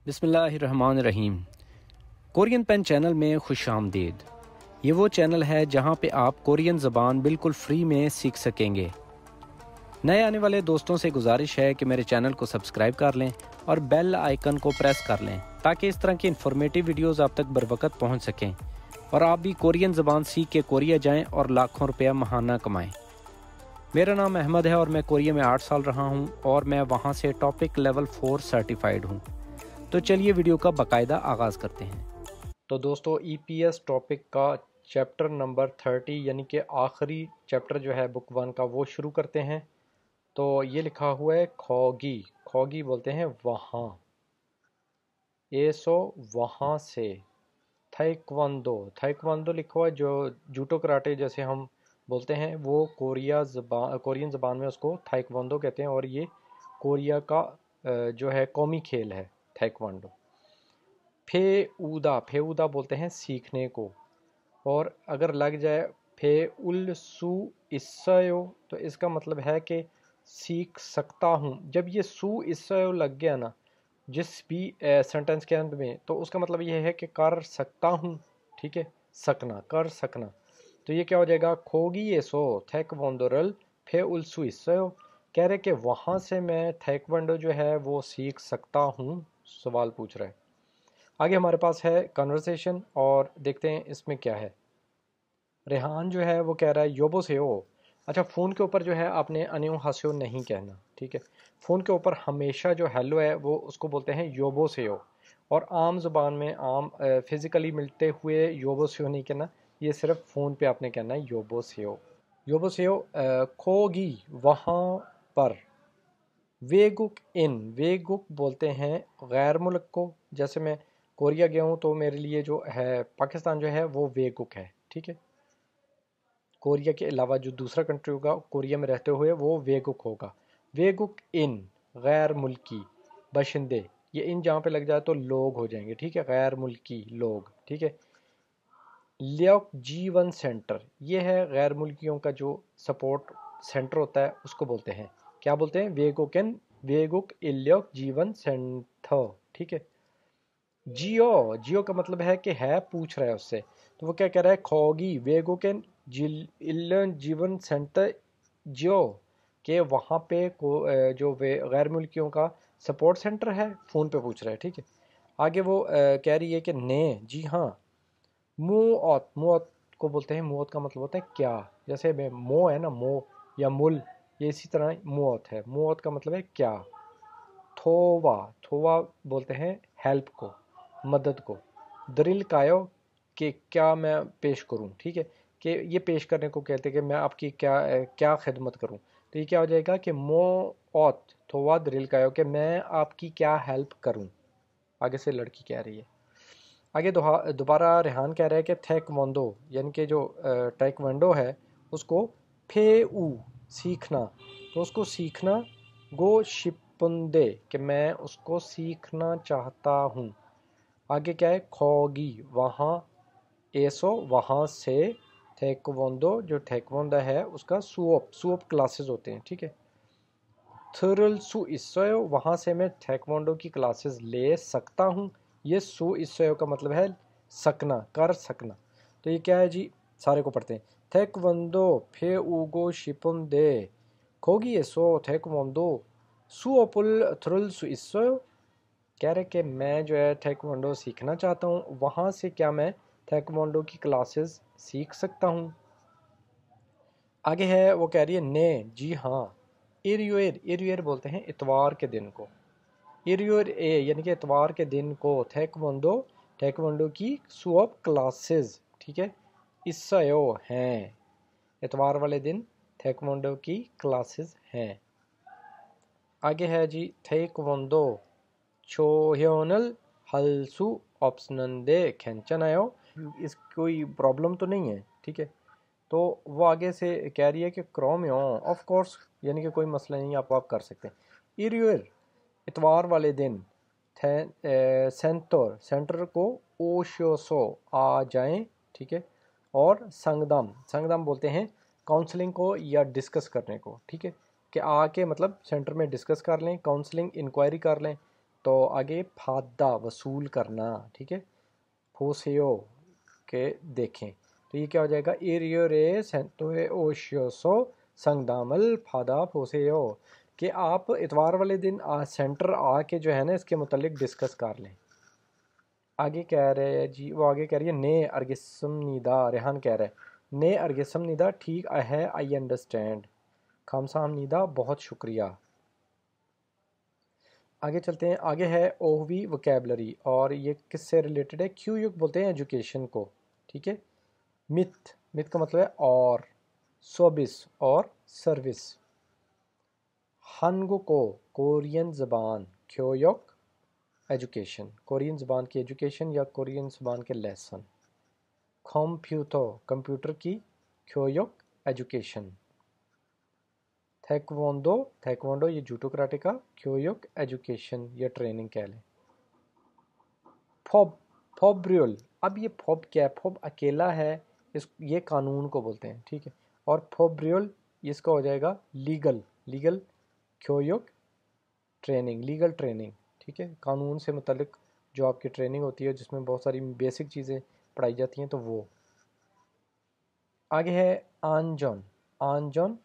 بسم اللہ الرحمن الرحیم۔ کورین پین چینل میں خوش آمدید۔ یہ وہ چینل ہے جہاں پہ آپ کورین زبان بالکل فری میں سیکھ سکیں گے۔ نئے آنے والے دوستوں سے گزارش ہے کہ میرے چینل کو سبسکرائب کر لیں اور بیل آئیکن کو پریس کر لیں تاکہ اس طرح کی انفارمیٹو ویڈیوز آپ تک بروقت پہنچ سکیں اور آپ بھی کورین زبان سیکھ کے کوریا جائیں اور لاکھوں روپیہ ماہانہ کمائیں۔ میرا نام احمد ہے اور میں کوریا میں 8 سال رہا ہوں اور میں وہاں سے ٹاپک لیول 4 سرٹیفائیڈ ہوں۔ تو چلیے ویڈیو کا باقاعدہ آغاز کرتے ہیں۔ تو دوستو ای پی ایس ٹاپک کا چیپٹر نمبر 30 یعنی کہ آخری چیپٹر جو ہے بک 1 کا وہ شروع کرتے ہیں۔ تو یہ لکھا ہوا ہے کھوگی، کھوگی بولتے ہیں وہاں، ایسو وہاں سے، تھائیکواندو، تھائیکواندو لکھا ہوا ہے جو جوٹو کراٹے جیسے ہم بولتے ہیں وہ کورین زبان میں اس کو تھائیکواندو کہتے ہیں اور یہ کوریا کا جو ہے قومی کھیل ہے تھائیکوانڈو۔ پھے اودا، پھے اودا بولتے ہیں سیکھنے کو، اور اگر لگ جائے پھے ال سو اسیو تو اس کا مطلب ہے کہ سیکھ سکتا ہوں۔ جب یہ سو اسیو لگ گیا نا جس بھی سنٹنس کے اندر میں تو اس کا مطلب یہ ہے کہ کر سکتا ہوں، ٹھیک ہے، سکنا، کر سکنا۔ تو یہ کیا ہو جائے گا، کھوگی ایسو تھیکوانڈورل پھے ال سو اسیو، کہہ رہے کہ وہاں سے میں تھیکوانڈو جو ہے وہ سیکھ سکتا ہوں، سوال پوچھ رہا ہے۔ آگے ہمارے پاس ہے کنورسیشن اور دیکھتے ہیں اس میں کیا ہے۔ ریحان جو ہے وہ کہہ رہا ہے یوبو سے ہو۔ اچھا، فون کے اوپر جو ہے آپ نے انیو ہاسیو نہیں کہنا، ٹھیک ہے۔ فون کے اوپر ہمیشہ جو ہیلو ہے وہ اس کو بولتے ہیں یوبو سے ہو، اور عام زبان میں عام فزیکلی ملتے ہوئے یوبو سے ہو نہیں کہنا، یہ صرف فون پہ آپ نے کہنا ہے یوبو سے ہو، یوبو سے ہو۔ کھوگی وہاں پر، ویگک ان، ویگک بولتے ہیں غیر ملک کو، جیسے میں کوریا گیا ہوں تو میرے لیے جو ہے پاکستان جو ہے وہ ویگک ہے، ٹھیک ہے۔ کوریا کے علاوہ جو دوسرا کنٹری ہوگا کوریا میں رہتے ہوئے وہ ویگک ہوگا۔ ویگک ان غیر ملکی باشندے، یہ ان جہاں پہ لگ جائے تو لوگ ہو جائیں گے، ٹھیک ہے، غیر ملکی لوگ، ٹھیک ہے۔ لیوک جیون سینٹر، یہ ہے غیر ملکیوں کا جو سپورٹ سینٹر ہوتا ہے اس کو بولتے ہیں، کیا بولتے ہیں، ویگوکن، ویگوک الیوک جیون سینٹر، ٹھیک ہے۔ جیو، جیو کا مطلب ہے کہ ہے، پوچھ رہا ہے اس سے، تو وہ کیا کہہ رہا ہے، کھوگی ویگوکن جیون سینٹر جیو، کہ وہاں پہ جو غیر ملکیوں کا سپورٹ سینٹر ہے، فون پہ پوچھ رہا ہے، ٹھیک ہے۔ آگے وہ کہہ رہی ہے کہ نے، جی ہاں، موت، موت کو بولتے ہیں، موت کا مطلب ہوتا ہے کیا، جیسے میں مو ہے نا، مو یا مل، یہ اسی طرح موت ہے، موت کا مطلب ہے کیا۔ تھووا، تھووا بولتے ہیں ہیلپ کو، مدد کو۔ دریل کایو، کہ کیا میں پیش کروں، ٹھیک ہے، کہ یہ پیش کرنے کو کہتے ہیں کہ میں آپ کی کیا خدمت کروں، تو یہ کیا ہو جائے گا کہ مو اوت تھووا دریل کایو، کہ میں آپ کی کیا ہیلپ کروں۔ آگے سے لڑکی کہہ رہی ہے۔ آگے دوبارہ ریحان کہہ رہا ہے کہ تھیکوانڈو یعنی کہ جو ٹیکوانڈو ہے اس کو پھے او سیکھنا، تو اس کو سیکھنا، گو شپندے کہ میں اس کو سیکھنا چاہتا ہوں۔ آگے کیا ہے، کھوگی وہاں، ایسو وہاں سے، تھیکوانڈو جو تھیکوانڈو ہے اس کا سوپ کلاسز ہوتے ہیں، ٹھیک ہے۔ تھرل سو اسیو، وہاں سے میں تھیکوانڈو کی کلاسز لے سکتا ہوں، یہ سو اسیو کا مطلب ہے سکنا، کر سکنا۔ تو یہ کیا ہے جی، سارے کو پڑھتے ہیں۔ تھیکوانڈو پھے اوگو شپن دے کھوگی ایسو تھیکوانڈو سو اپل تھرل سو اسیو، کہہ رہے کہ میں جو ہے تھیکوانڈو سیکھنا چاہتا ہوں، وہاں سے کیا میں تھیکوانڈو کی کلاسز سیکھ سکتا ہوں۔ آگے ہے وہ کہہ رہی ہے نے، جی ہاں، ایریویر، ایریویر بولتے ہیں اتوار کے دن کو، ایریویر اے یعنی کہ اتوار کے دن کو تھیکوانڈو، تھیکوانڈو کی سوپ کلاسز، ٹھیک ہے، اسیو ہیں، اتوار والے دن تھیکوانڈو کی کلاسز ہیں۔ آگے ہے جی تھیکوانڈو چوہیونل ہلسو آپسنندے کھینچن آئیو، اس کوئی پرابلم تو نہیں ہے، ٹھیک ہے۔ تو وہ آگے سے کہہ رہی ہے کہ کرومیون آف کورس یعنی کہ کوئی مسئلہ نہیں، آپ کر سکتے ہیں۔ ایریور اتوار والے دن، سینٹر، سینٹر کو اوشوسو آ جائیں، ٹھیک ہے، اور سنگدم، سنگدم بولتے ہیں کاؤنسلنگ کو یا ڈسکس کرنے کو، ٹھیک ہے، کہ آ کے مطلب سینٹر میں ڈسکس کر لیں، کاؤنسلنگ انکوائری کر لیں، तो आगे फादा वसूल करना, ठीक है, फोसेओ के देखें, तो ये क्या हो जाएगा, एरियो रे सेंटोए ओशियोसो संगदामल फादा फोसेओ, कि आप इतवार वाले दिन सेंटर आके जो है ना इसके मुतालिक डिस्कस कर लें। आगे कह रहे हैं जी, वो आगे कह रही है ने अर्गिसम निदा, रेहान कह रहा है ने अर्गिसम निदा ठीक है, आई अंडरस्टैंड, खामसाम निदा बहुत शुक्रिया। आगे चलते हैं, आगे है ओहवी वोकेबलरी, और ये किससे रिलेटेड है, क्यू युग बोलते हैं एजुकेशन को, ठीक है। मिथ, मिथ का मतलब है और, सोबिस और सर्विस। हनगुको कोरियन ज़बान, क्योयोक एजुकेशन, कोरियन ज़बान की एजुकेशन या कोरियन ज़बान के लेसन। कंप्यूटर, कंप्यूटर की, क्योयोक एजुकेशन। थैक्वोंडो, थैक्वोंडो ये जूडो कराटे का, क्योयोक एजुकेशन या ट्रेनिंग कह लें। फोब, फोब्रियल, अब ये फोब क्या है, फोब अकेला है, इस ये कानून को बोलते हैं, ठीक है। और फोब्रियल इसका हो जाएगा लीगल, लीगल क्योयोक ट्रेनिंग, लीगल ट्रेनिंग, ठीक है, कानून से मुतल्लिक जो आपकी ट्रेनिंग होती है जिसमें बहुत सारी बेसिक चीज़ें पढ़ाई जाती हैं, तो वो। आगे है आनजॉन, आनजॉन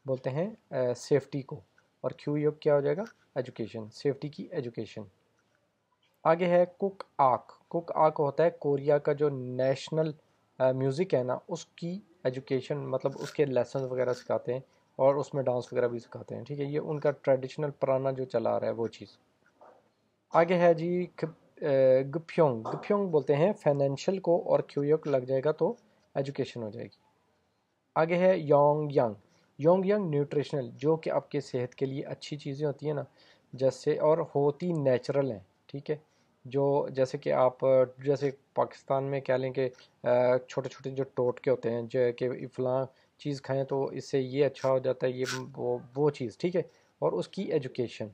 बोलते हैं सेफ्टी को, और क्यू योग क्या हो जाएगा, एजुकेशन, सेफ्टी की एजुकेशन। आगे है कुक आक, कुक आक होता है कोरिया का जो नेशनल म्यूज़िक है ना उसकी एजुकेशन, मतलब उसके लेसन वगैरह सिखाते हैं और उसमें डांस वगैरह भी सिखाते हैं, ठीक है, ये उनका ट्रेडिशनल पुराना जो चला आ रहा है वो चीज़। आगे है जी गप्योंग, गप्योंग बोलते हैं फाइनेंशियल को, और क्यूयोक लग जाएगा तो एजुकेशन हो जाएगी। आगे है Yong young, Yong young nutritional, जो कि आपके सेहत के लिए अच्छी चीज़ें होती हैं ना, जैसे और होती नेचुरल हैं, ठीक है, जो जैसे कि आप जैसे पाकिस्तान में कह लें कि छोटे छोटे जो टोटके होते हैं जो कि फ़लाँ चीज़ खाएं तो इससे ये अच्छा हो जाता है, ये वो चीज़, ठीक है, और उसकी एजुकेशन।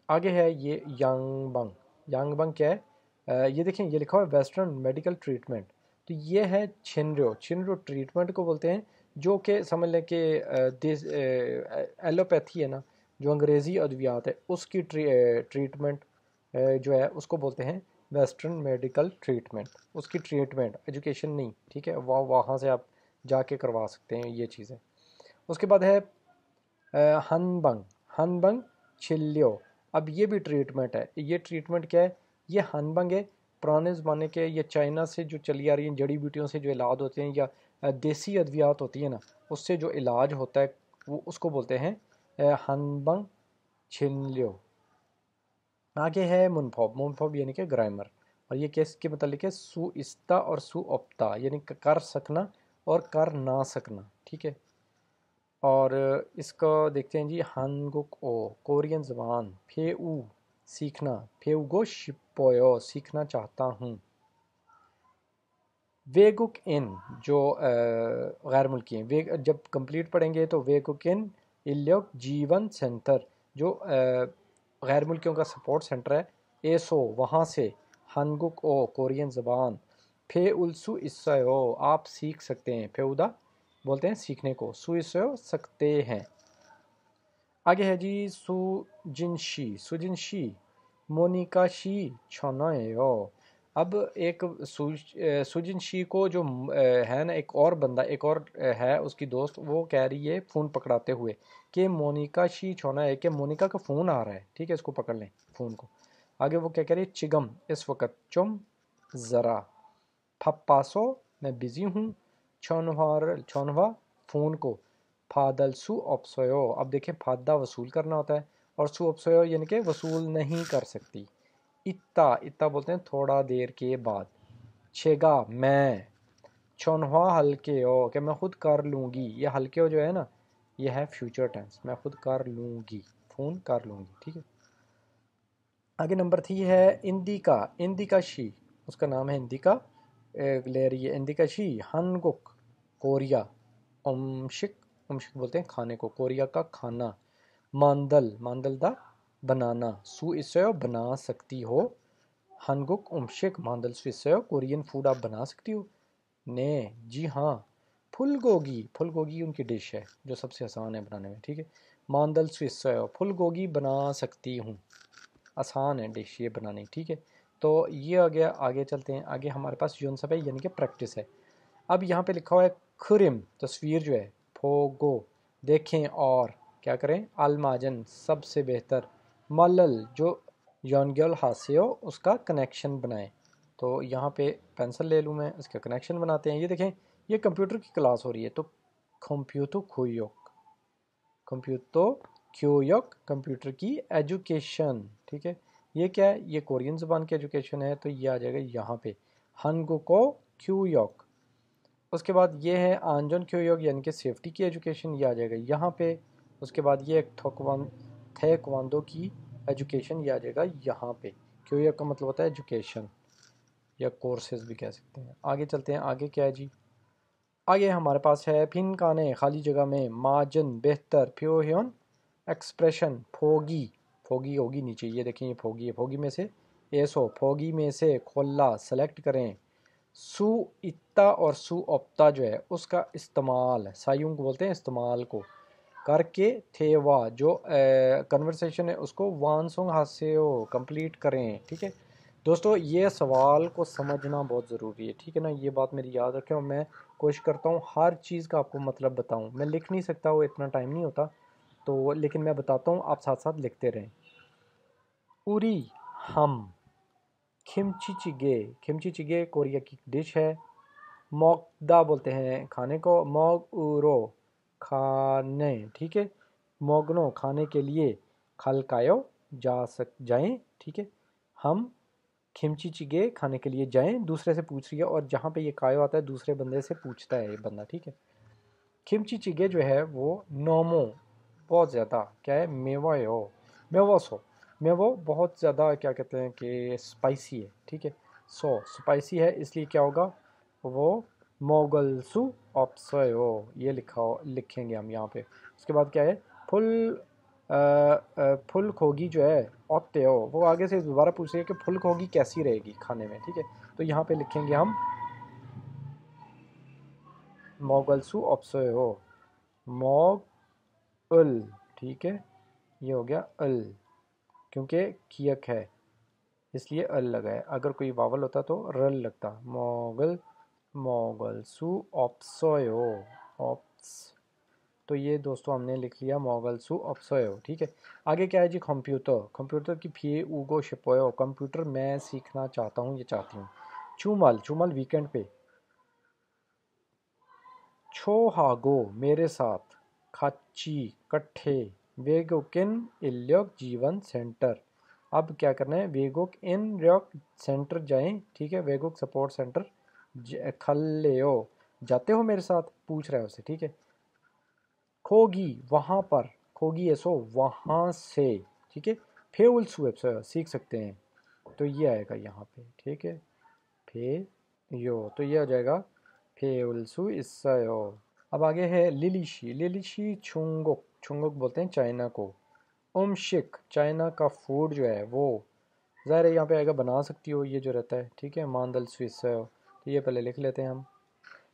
आगे है ये यांगबंग, यांगबंग क्या है, ये देखें ये लिखा हुआ है वेस्टर्न मेडिकल ट्रीटमेंट, तो ये है छिनरो, छिनरो ट्रीटमेंट को बोलते हैं, जो कि समझ लें कि देश एलोपैथी है ना, जो अंग्रेज़ी अद्वियात है उसकी ट्रीटमेंट जो है उसको बोलते हैं वेस्टर्न मेडिकल ट्रीटमेंट, उसकी ट्रीटमेंट, एजुकेशन नहीं, ठीक है, वहाँ से आप जाके करवा सकते हैं ये चीज़ें। उसके बाद है हनबंग, हनबंग छिल्यो, अब ये भी ट्रीटमेंट है, ये ट्रीटमेंट क्या है, ये हनबंग है, पुराने ज़माने के ये चाइना से जो चली आ रही हैं जड़ी बूटियों से जो इलाज होते हैं या देसी अद्वियात होती है ना, उससे जो इलाज होता है वो उसको बोलते हैं हनबंग छिल्यो। आगे है मुनफोब, मुनफोब यानी कि ग्रामर, और ये केस के मतलब है सुइस्ता और सुअप्ता, यानी कर सकना और कर ना सकना, ठीक है। और इसका देखते हैं जी, हानगुक ओ कोरियन ज़बान, फेऊ सीखना, फेउगो शिपोयो सीखना चाहता हूँ। वेगुक इन जो गैर मुल्की हैं, वे जब कंप्लीट पढ़ेंगे तो वेगुक इन इल्योक जीवन सेंटर जो गैर मुल्कियों का सपोर्ट सेंटर है, एसो वहाँ से, हानगुक ओ कोरियन ज़बान, फे उल्सु इस्सयो आप सीख सकते हैं, फेउदा बोलते हैं सीखने को, सुइसो सकते हैं। आगे है जी सुजिनशी, सुजिनशी मोनिका शी छोनयो, अब एक सुजिनशी को जो है ना एक और बंदा, एक और है उसकी दोस्त, वो कह रही है फ़ोन पकड़ाते हुए कि मोनिका शी छोना है, कि मोनिका का फ़ोन आ रहा है, ठीक है, इसको पकड़ लें फ़ोन को। आगे वो क्या कह रही है, चिगम इस वक्त, चुम ज़रा, फप्पासो मैं बिज़ी हूँ, छोनवा फ़ोन को, फादल सु अपसयो, अब देखें फादा वसूल करना होता है, और सु अपसयो यानी कि वसूल नहीं कर सकती। इत्ता, इत्ता बोलते हैं थोड़ा देर के बाद। छेगा मैं, छोनवा हल्के हो कि मैं खुद कर लूँगी, ये हल्के हो जो है ना ये है फ्यूचर टेंस, मैं खुद कर लूँगी, फ़ोन कर लूँगी, ठीक है। आगे नंबर 3 है इंदिका, इंदिका शी उसका नाम है इंदिका, ले रही है इंदिका शी हनगुक कोरिया, उमशिक, उमशिक बोलते हैं खाने को, कोरिया का खाना, मांदल, मांदल दा बनाना, सु इससे बना सकती हो, हनगुक उमशिक मांदल सु इससे कोरियन फूड आप बना सकती हो, ने जी हाँ, फुलगोगी, फुलगोगी उनकी डिश है जो सबसे आसान है बनाने में, ठीक है, मांदल सु इससे फुलगोगी बना सकती हूँ। आसान है डिश ये बनानी, ठीक है। तो ये आ गया, आगे चलते हैं। आगे हमारे पास युनसब है यानी कि प्रैक्टिस है। अब यहाँ पे लिखा हुआ है खुरिम, तस्वीर जो है, फोगो देखें और क्या करें, अलमाजन सबसे बेहतर, मलल जो यौनगल हासियो उसका कनेक्शन बनाएं। तो यहाँ पे पेंसिल ले लूँ मैं, इसका कनेक्शन बनाते हैं। ये देखें, ये कंप्यूटर की क्लास हो रही है, तो कंप्यूटर खुयोक, कंप्यूटर क्योयक कंप्यूटर की एजुकेशन, ठीक है। ये क्या है, ये कोरियन ज़बान की एजुकेशन है, तो ये आ जाएगा यहाँ पे हनगुको क्यूयक। उसके बाद ये है आंजन क्योयोग यानी कि सेफ्टी की एजुकेशन, ये आ जाएगा यहाँ पे। उसके बाद ये थेक्वांदो की एजुकेशन, ये आ जाएगा यहाँ पे। क्योयोग का मतलब होता है एजुकेशन या कोर्सेज भी कह सकते हैं। आगे चलते हैं, आगे क्या है जी, आगे हमारे पास है फिन काने खाली जगह में, मार्जिन बेहतर, फ्योन एक्सप्रेशन, फोगी, फोगी होगी नीचे, ये देखें ये फोगी है, फोगी में से एसो, फोगी में से खोला सेलेक्ट करें। सु इत्ता और सु ओप्ता जो है उसका इस्तेमाल, सायुंग बोलते हैं इस्तेमाल को, करके थेवा जो कन्वर्सेशन है उसको वानसोंग हास्यो कंप्लीट करें, ठीक है। दोस्तों ये सवाल को समझना बहुत ज़रूरी है, ठीक है ना, ये बात मेरी याद रखें। और मैं कोशिश करता हूँ हर चीज़ का आपको मतलब बताऊँ, मैं लिख नहीं सकता, वो इतना टाइम नहीं होता, तो लेकिन मैं बताता हूँ, आप साथ साथ लिखते रहें। उरी हम, खिमची चिगे, खिमची चिगे कोरिया की डिश है। मोकदा बोलते हैं खाने को, मोग उरो खाने, ठीक है। मोगनो खाने के लिए, खलकायो जाएं, ठीक है। हम खिमची चिगे खाने के लिए जाएं, दूसरे से पूछ रही है, और जहाँ पे ये कायो आता है दूसरे बंदे से पूछता है ये बंदा, ठीक है। खिमची चिगे जो है वो नोमो बहुत ज़्यादा क्या है, मेवा हो, मेवोसो, मेवो बहुत ज़्यादा क्या कहते हैं कि स्पाइसी है, ठीक है। सो स्पाइसी है इसलिए क्या होगा, वो मोगलसु ऑप्सयो, ये लिखेंगे हम यहाँ पे। उसके बाद क्या है, फुल फुल खोगी जो है ओत्ते हो, वो आगे से दोबारा पूछ रही है कि फुल खोगी कैसी रहेगी खाने में, ठीक है। तो यहाँ पे लिखेंगे हम मोगलसु ऑप्सयो, मोग उल, ठीक है, ये हो गया अल, क्योंकि कियक है इसलिए अल लगा है, अगर कोई वावल होता तो रल लगता। मोगल, मोगल सु ऑप्सोयो, ऑप्स, तो ये दोस्तों हमने लिख लिया मोगल सु ऑप्सोयो, ठीक है। आगे क्या है जी, कंप्यूटर, कंप्यूटर की फी उगो शिपोयो, कंप्यूटर मैं सीखना चाहता हूँ, ये चाहती हूँ। चूमल, चूमल वीकेंड पे। छोहागो मेरे साथ, खाची कट्ठे, वेगोक इन इल्योक जीवन सेंटर। अब क्या करना है, वेगोक इन र्योक सेंटर जाएं, ठीक है, वेगोक सपोर्ट सेंटर खल्लेओ, जाते हो मेरे साथ, पूछ रहा है उसे, ठीक है। खोगी वहाँ पर, खोगी ऐसो वहाँ से, ठीक है। फेउल सुएब सीख सकते हैं, तो ये आएगा यहाँ पे, ठीक है। फे यो, तो ये हो जाएगा फेउल सु इससा यो। अब आगे है लिलीशी, लिलीशी छुंगुक, छुंगुक बोलते हैं चाइना को। उमशिक चाइना का फूड जो है वो, ज़ाहिर है यहाँ पे आएगा बना सकती हो, ये जो रहता है, ठीक है। मांदल स्विसयो, तो ये पहले लिख लेते हैं हम।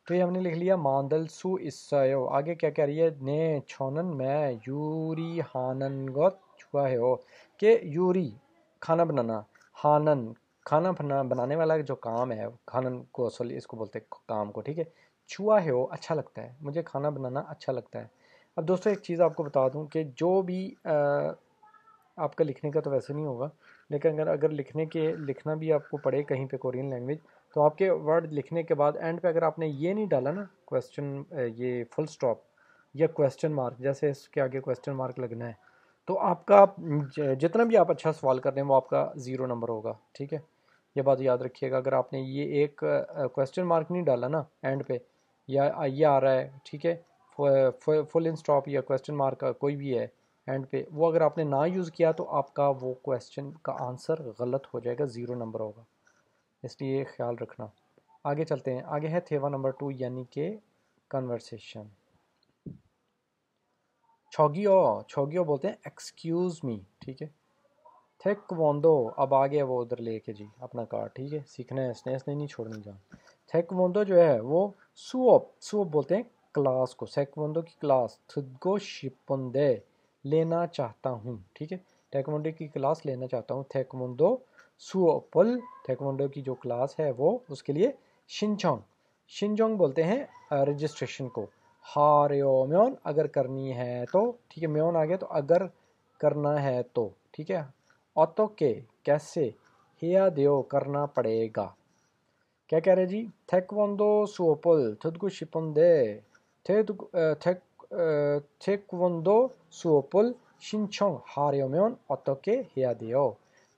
तो ये हमने लिख लिया मांदल सु इसयो। आगे क्या कह रही है, ने छोनन में यूरी हानन गोत छुआ है हो, कि यूरी खाना बनाना, हानन खाना बनाने वाला जो काम है, खानन को असल इसको बोलते हैं काम को, ठीक है। छुआ है हो अच्छा लगता है, मुझे खाना बनाना अच्छा लगता है। अब दोस्तों एक चीज़ आपको बता दूं कि जो भी आपका लिखने का तो वैसे नहीं होगा, लेकिन अगर अगर लिखना भी आपको पड़े कहीं पे कोरियन लैंग्वेज, तो आपके वर्ड लिखने के बाद एंड पे अगर आपने ये नहीं डाला ना क्वेश्चन, ये फुल स्टॉप या क्वेश्चन मार्क, जैसे इसके आगे क्वेश्चन मार्क लगना है, तो आपका जितना भी आप अच्छा सवाल कर रहे हैं वो आपका ज़ीरो नंबर होगा, ठीक है। ये बात याद रखिएगा, अगर आपने ये एक क्वेश्चन मार्क नहीं डाला ना एंड पे, या ये आ रहा है, ठीक है, फुल इन स्टॉप या क्वेश्चन मार्क का कोई भी है एंड पे, वो अगर आपने ना यूज़ किया तो आपका वो क्वेश्चन का आंसर गलत हो जाएगा, ज़ीरो नंबर होगा, इसलिए ख्याल रखना। आगे चलते हैं, आगे है थेवा नंबर 2 यानी कि कन्वर्सेशन। छोगियो, छोगियो बोलते हैं एक्सक्यूज़ मी, ठीक है। थेक्वोंदो, अब आ गया वो उधर लेके जी अपना कार्ड, ठीक है, सीखना है इसने नहीं छोड़नी जान। थेक्वोंदो जो है वो सुओप, सुओप बोलते हैं क्लास को, सेक्वोंदो की क्लास, थुदगो शिपुंदे लेना चाहता हूँ, ठीक है। टेक्वांडो की क्लास लेना चाहता हूँ, टेक्वांडो सुओपल, टेक्वांडो की जो क्लास है वो, उसके लिए शिनचोंग, शिनचोंग बोलते हैं रजिस्ट्रेशन को। हारेओ म्योन अगर करनी है तो, ठीक है, म्योन आ गया तो अगर करना है तो, ठीक है। ऑटो के कैसे, हिया देओ करना पड़ेगा। क्या कह रहे हैं जी, टेक्वांडो सुओपल थुदगु शिपोंदे टेक्वांडो सुओपल शिनचोंग हारेओ ऑटो के हिया देओ,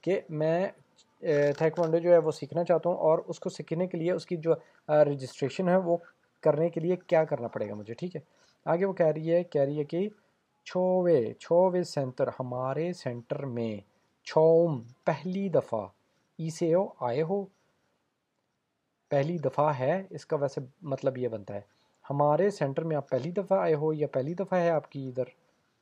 कि मैं टेक्वांडो जो है वो सीखना चाहता हूँ और उसको सीखने के लिए उसकी जो रजिस्ट्रेशन है वो करने के लिए क्या करना पड़ेगा मुझे, ठीक है। आगे वो कह रही है कि छोवे सेंटर, हमारे सेंटर में, छोम पहली दफ़ा, इसे हो आए हो, पहली दफ़ा है, इसका वैसे मतलब ये बनता है हमारे सेंटर में आप पहली दफ़ा आए हो या पहली दफ़ा है आपकी इधर।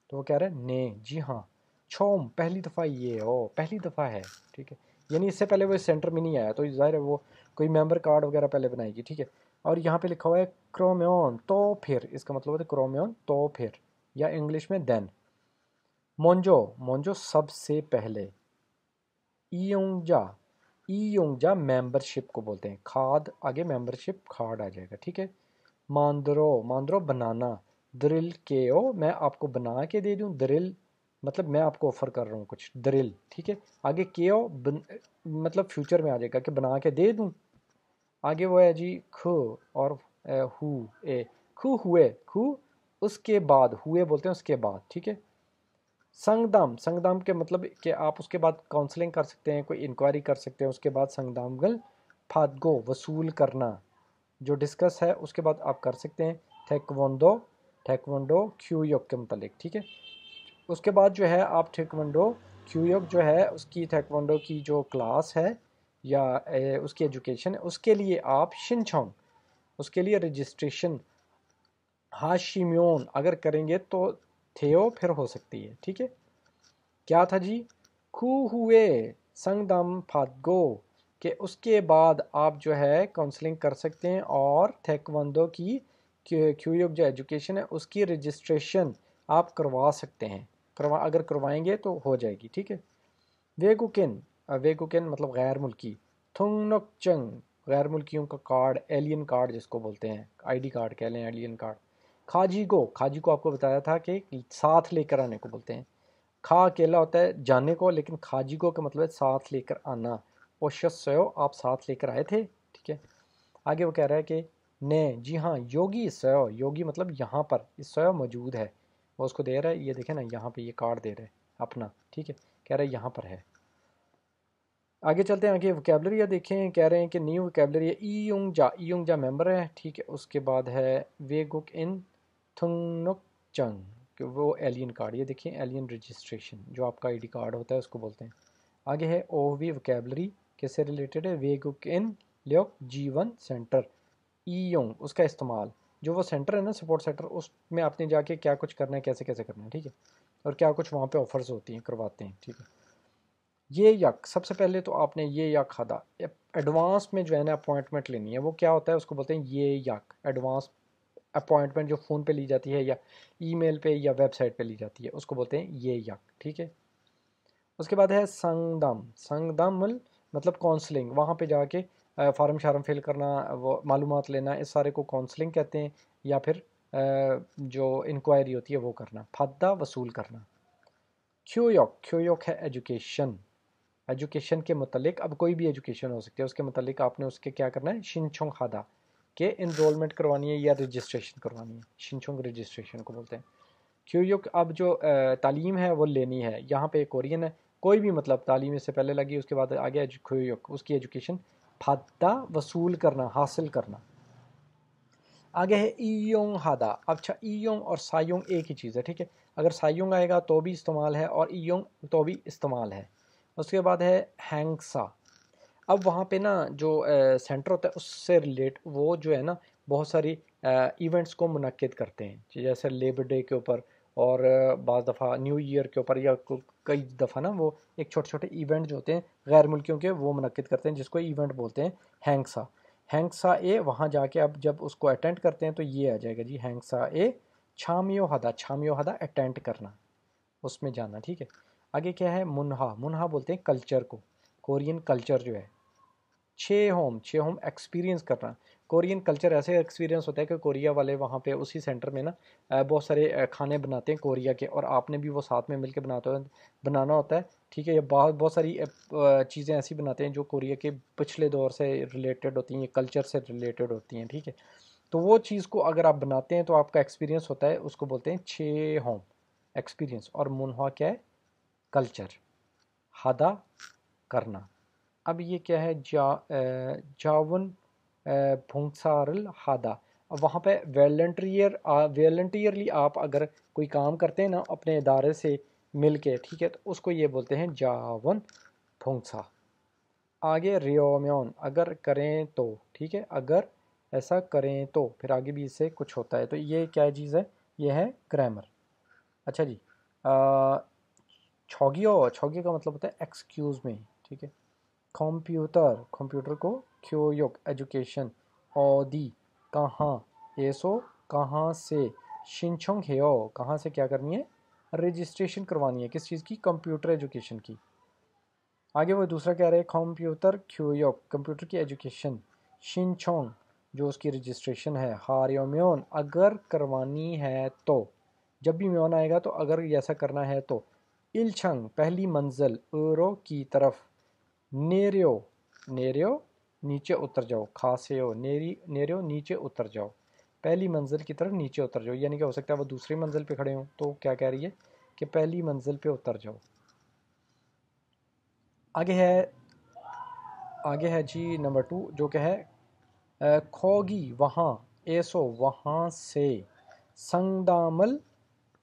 तो वो कह रहे हैं ने, जी हाँ, छोम पहली दफ़ा ये हो, पहली दफ़ा है, ठीक है। यानी इससे पहले वो इस सेंटर में नहीं आया, तो ज़ाहिर है वो कोई मेंबर कार्ड वगैरह पहले बनाएगी, ठीक है। और यहाँ पे लिखा हुआ है क्रोम्योन, तो फिर, इसका मतलब होता है क्रोम्योन तो फिर, या इंग्लिश में देन। मोंजो, मोंजो सबसे पहले। इयोंगजा, इयोंगजा मेंबरशिप को बोलते हैं, खाद आगे मेंबरशिप खाद आ जाएगा, ठीक है। मांद्रो, मांद्रो बनाना, द्रिल केओ मैं आपको बना के दे दूं, द्रिल मतलब मैं आपको ऑफर कर रहा हूँ कुछ, द्रिल, ठीक है। आगे केओ मतलब फ्यूचर में आ जाएगा कि बना के दे दूं। आगे वो है जी खु और हु ए, खु हुए, खु उसके बाद, हुए बोलते हैं उसके बाद, ठीक है। संगदाम, संगदाम के मतलब कि आप उसके बाद काउंसलिंग कर सकते हैं, कोई इंक्वायरी कर सकते हैं, उसके बाद संगदामगल फादगो वसूल करना, जो डिस्कस है उसके बाद आप कर सकते हैं टेक्वांडो, टेक्वांडो क्यूयोक के मतलब, ठीक है। उसके बाद जो है आप टेक्वांडो क्यूयोक जो है उसकी टेक्वांडो की जो क्लास है या उसकी एजुकेशन है, उसके लिए आप शिनचोंग, उसके लिए रजिस्ट्रेशन हाशिम्योन अगर करेंगे तो थेओ फिर हो सकती है, ठीक है। क्या था जी, खू हुए संगदम फादगो, कि उसके बाद आप जो है काउंसलिंग कर सकते हैं और टेक्वांडो की क्यूयोग जो एजुकेशन है उसकी रजिस्ट्रेशन आप करवा सकते हैं, अगर करवाएंगे तो हो जाएगी, ठीक है। वेगुकिन, वेगुकिन मतलब गैर मुल्की, थुंगनकचंग गैर मुल्कियों का कार्ड, एलियन कार्ड जिसको बोलते हैं, आईडी कार्ड कह लें, एलियन कार्ड। खाजीगो, खाजी को आपको बताया था कि साथ लेकर आने को बोलते हैं, खा अकेला होता है जाने को, लेकिन खाजीगो का मतलब है साथ लेकर आना, ओशस्यो आप साथ लेकर आए थे, ठीक है। आगे वो कह रहा है कि ने, जी हाँ, योगी सयो, योगी मतलब यहाँ पर, इस सयो मौजूद है, वो उसको दे रहा है, ये देखे ना यहाँ पे ये कार्ड दे रहा है अपना, ठीक है, कह रहा है यहाँ पर है। आगे चलते हैं, आगे वोकेबलरी देखें, कह रहे हैं कि न्यू वोकेबलरी है ईयुंगजा, ईयुंगजा मेंबर है, ठीक है। उसके बाद है वेगुक इन थुंगनुक चंग, कि वो एलियन कार्ड, ये देखिए एलियन रजिस्ट्रेशन जो आपका आईडी कार्ड होता है उसको बोलते हैं। आगे है ओवी वोकेबलरी, किससे रिलेटेड है, वेगुक इन ल्योक जीवन सेंटर, ईयोंग उसका इस्तेमाल, जो वो सेंटर है ना सपोर्ट सेंटर, उसमें आपने जाके क्या कुछ करना है, कैसे कैसे करना है, ठीक है, और क्या कुछ वहाँ पे ऑफर्स होती हैं, करवाते हैं, ठीक है। ये यक, सबसे पहले तो आपने ये यक खादा, एडवांस में जो है ना अपॉइंटमेंट लेनी है, वो क्या होता है उसको बोलते हैं ये यक, एडवांस अपॉइंटमेंट जो फ़ोन पे ली जाती है या ईमेल पे या वेबसाइट पे ली जाती है, उसको बोलते हैं ये यक, ठीक है। उसके बाद है संगदम, संगदम मतलब काउंसलिंग, वहाँ पे जाके फार्म शार्म फिल करना, वो मालूमात लेना, इस सारे को काउंसलिंग कहते हैं, या फिर जो इंक्वायरी होती है वो करना, फद्दा वसूल करना। क्यूयोक, क्यूयोक है एजुकेशन, एजुकेशन के मतलब, अब कोई भी एजुकेशन हो सकती है, उसके मतलब आपने उसके क्या करना है, शिनचोंग खादा के इनरोलमेंट करवानी है या रजिस्ट्रेशन करवानी है, शिनचोंग रजिस्ट्रेशन को बोलते हैं। क्यूयुक अब जो तालीम है वो लेनी है, यहाँ पे कोरियन है, कोई भी मतलब तालीम इससे पहले लगी, उसके बाद आगे क्यूयुक उसकी एजुकेशन, फादा वसूल करना, हासिल करना। आगे है ईयोंग हादा, अच्छा ईयोंग और सायोंग एक ही चीज़ है, ठीक है, अगर सायोंग आएगा तो भी इस्तेमाल है और ईयोंग तो भी इस्तेमाल है। उसके बाद है हैंगसा, अब वहाँ पे ना जो सेंटर होता है उससे रिलेट वो जो है ना बहुत सारी इवेंट्स को मुनक्किद करते हैं, जैसे लेबर डे के ऊपर और बाज़ दफ़ा न्यू ईयर के ऊपर, या कई दफ़ा ना वो एक छोटे छोटे इवेंट जो होते हैं गैर मुल्कियों के वो मुनक्किद करते हैं, जिसको इवेंट बोलते हैं हैंगसा। हैंगसा ए वहाँ जाके अब जब उसको अटेंड करते हैं तो ये आ जाएगा जी हैंगसा ए, छामियो हदा, छामियो हदा अटेंड करना, उसमें जाना, ठीक है। आगे क्या है, मुन्हा, मुन्हा बोलते हैं कल्चर को, कोरियन कल्चर जो है। छे होम एक्सपीरियंस करना। कोरियन कल्चर ऐसे एक्सपीरियंस होता है कि कोरिया वाले वहाँ पे उसी सेंटर में ना बहुत सारे खाने बनाते हैं कोरिया के, और आपने भी वो साथ में मिलके बनाना होता है, ठीक है। ये बहुत बहुत सारी चीज़ें ऐसी बनाते हैं जो कोरिया के पिछले दौर से रिलेटेड होती हैं, कल्चर से रिलेटेड होती हैं, ठीक है। तो वो चीज़ को अगर आप बनाते हैं तो आपका एक्सपीरियंस होता है, उसको बोलते हैं छे होम एक्सपीरियंस। और मुन्हा क्या है, कल्चर, हादा करना। अब ये क्या है, जावन भोंगसारल हादा। अब वहाँ पे वेलेंटियरली आप अगर कोई काम करते हैं ना अपने इदारे से मिल के, ठीक है, तो उसको ये बोलते हैं जावन भोंगसा। आगे रियोम्योन, अगर करें तो, ठीक है, अगर ऐसा करें तो, फिर आगे भी इससे कुछ होता है। तो ये क्या चीज़ है, ये है ग्रामर। अच्छा जी, छॉगियो, छॉगियो का मतलब होता है एक्सक्यूज़ मी, ठीक है। कंप्यूटर, कंप्यूटर को क्योयोक एजुकेशन। ओदी, कहाँ, एसो कहाँ से, शिनचोंग हेयो, कहाँ से क्या करनी है, रजिस्ट्रेशन करवानी है, किस चीज़ की, कंप्यूटर एजुकेशन की। आगे वो दूसरा कह रहे हैं, कंप्यूटर क्योयोक, कंप्यूटर की एजुकेशन। शिनचोंग, जो उसकी रजिस्ट्रेशन है। हारियोम्योन, अगर करवानी है तो, जब भी म्योन आएगा तो अगर ऐसा करना है तो। इलछंग, पहली मंजिल, उरो की तरफ। नेरियो, नेरियो नीचे उतर जाओ, खासेयो, नेरियो नीचे उतर जाओ, पहली मंजिल की तरफ नीचे उतर जाओ। यानी कि हो सकता है वो दूसरी मंजिल पे खड़े हों, तो क्या कह रही है कि पहली मंजिल पे उतर जाओ। आगे है, आगे है जी नंबर 2, जो क्या है, खोगी वहाँ, एसो वहाँ से। संगदामल,